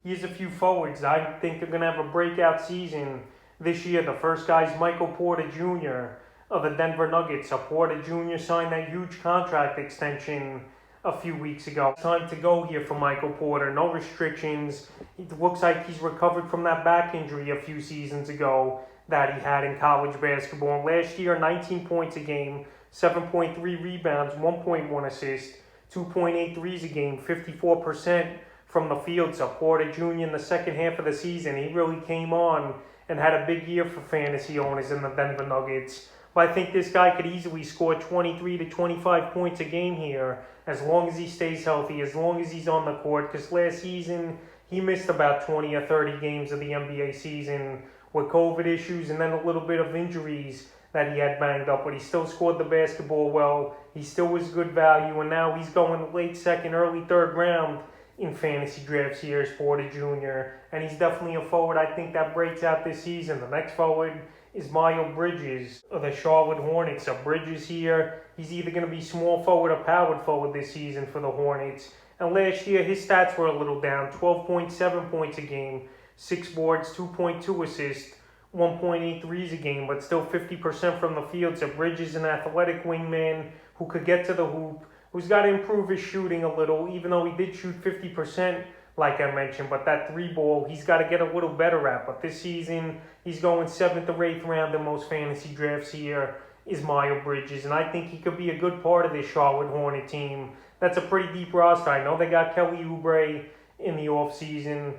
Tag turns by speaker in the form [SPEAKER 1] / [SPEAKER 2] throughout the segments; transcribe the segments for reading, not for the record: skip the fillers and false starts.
[SPEAKER 1] Here's a few forwards I think are going to have a breakout season this year. The first guy is Michael Porter Jr. of the Denver Nuggets. So Porter Jr. signed that huge contract extension a few weeks ago. Time to go here for Michael Porter. No restrictions. It looks like he's recovered from that back injury a few seasons ago that he had in college basketball. Last year, 19 points a game, 7.3 rebounds, 1.1 assists, 2.8 threes a game, 54% from the field. So Porter Jr. in the second half of the season, he really came on and had a big year for fantasy owners in the Denver Nuggets. But I think this guy could easily score 23 to 25 points a game here as long as he stays healthy, as long as he's on the court. Because last season, he missed about 20 or 30 games of the NBA season with COVID issues and then a little bit of injuries that he had banged up. But he still scored the basketball well. He still was good value. And now he's going late second, early third round in fantasy drafts here as Porter Jr. And he's definitely a forward I think that breaks out this season. The next forward is Miles Bridges of the Charlotte Hornets. So Bridges here, he's either going to be small forward or power forward this season for the Hornets. And last year, his stats were a little down. 12.7 points a game, 6 boards, 2.2 assists, 1.8 threes a game, but still 50% from the field. So Bridges, an athletic wingman who could get to the hoop, who's got to improve his shooting a little, even though he did shoot 50%, like I mentioned. But that 3-ball, he's got to get a little better at. But this season, he's going 7th or 8th round in most fantasy drafts here is Miles Bridges. And I think he could be a good part of this Charlotte Hornet team. That's a pretty deep roster. I know they got Kelly Oubre in the offseason.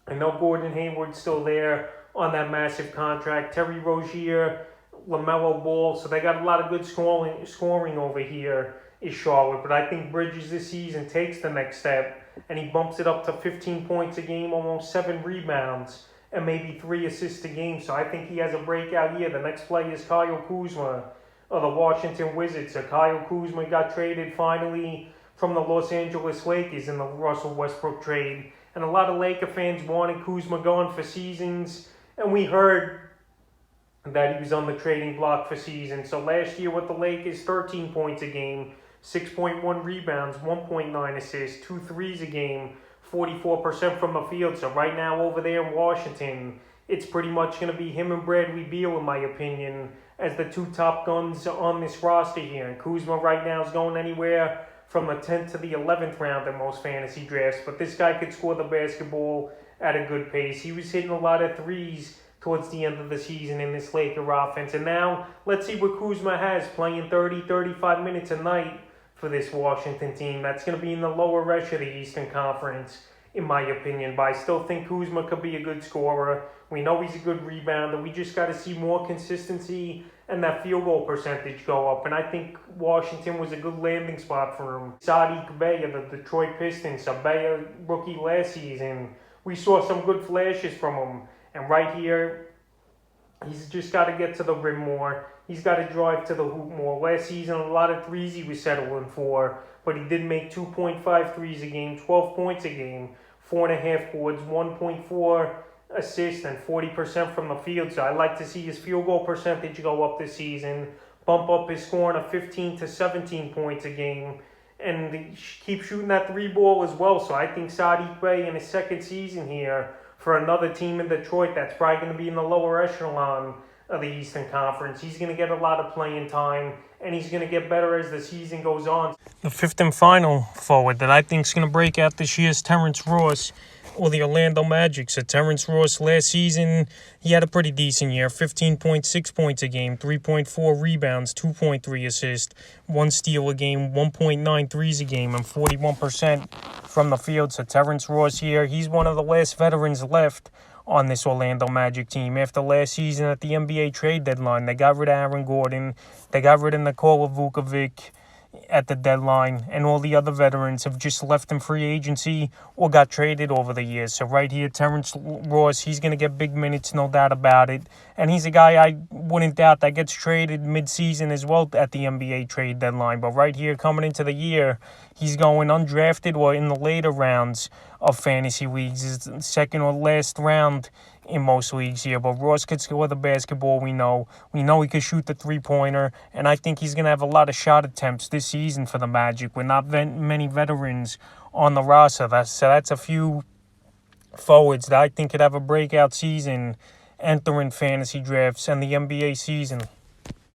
[SPEAKER 1] I know Gordon Hayward's still there on that massive contract. Terry Rozier, LaMelo Ball. So they got a lot of good scoring over here is Charlotte. But I think Bridges this season takes the next step and he bumps it up to 15 points a game, almost 7 rebounds, and maybe 3 assists a game. So I think he has a breakout year. The next play is Kyle Kuzma of the Washington Wizards. So Kyle Kuzma got traded finally from the Los Angeles Lakers in the Russell Westbrook trade. And a lot of Laker fans wanted Kuzma going for seasons. And we heard that he was on the trading block for seasons. So last year with the Lakers, 13 points a game, 6.1 rebounds, 1.9 assists, 2 threes a game, 44% from the field. So right now over there in Washington, it's pretty much going to be him and Bradley Beal, in my opinion, as the 2 top guns on this roster here. And Kuzma right now is going anywhere from the 10th to the 11th round in most fantasy drafts. But this guy could score the basketball at a good pace. He was hitting a lot of threes towards the end of the season in this Laker offense. And now, let's see what Kuzma has, playing 30, 35 minutes a night for this Washington team. That's going to be in the lower reach of the Eastern Conference, in my opinion. But I still think Kuzma could be a good scorer. We know he's a good rebounder. We just got to see more consistency and that field goal percentage go up. And I think Washington was a good landing spot for him. Sadie Covey of the Detroit Pistons, a rookie last season. We saw some good flashes from him. And right here, he's just got to get to the rim more. He's got to drive to the hoop more. Last season, a lot of threes he was settling for, but he did make 2.5 threes a game, 12 points a game, 4.5 boards, 1.4 assists, and 40% from the field. So I'd like to see his field goal percentage go up this season, bump up his scoring of 15 to 17 points a game, and keep shooting that 3-ball as well. So I think Sadie Covey in his second season here for another team in Detroit that's probably going to be in the lower echelon of the Eastern Conference. He's going to get a lot of playing time, and he's going to get better as the season goes on. The 5th and final forward that I think is going to break out this year is Terrence Ross, or the Orlando Magic. So Terrence Ross last season, he had a pretty decent year. 15.6 points a game, 3.4 rebounds, 2.3 assists, 1 steal a game, 1.9 threes a game, and 41% from the field. So Terrence Ross here, he's one of the last veterans left on this Orlando Magic team. After last season at the NBA trade deadline, they got rid of Aaron Gordon, they got rid of Nikola Vukovic at the deadline, and all the other veterans have just left in free agency or got traded over the years. So right here, Terrence Ross, he's going to get big minutes, no doubt about it. And he's a guy I wouldn't doubt that gets traded mid-season as well at the NBA trade deadline. But right here, coming into the year, he's going undrafted or in the later rounds of fantasy leagues. It's second or last round in most leagues here. But Ross could score the basketball, we know. We know he could shoot the three-pointer. And I think he's going to have a lot of shot attempts this season for the Magic with not many veterans on the roster. So that's a few forwards that I think could have a breakout season entering fantasy drafts and the NBA season.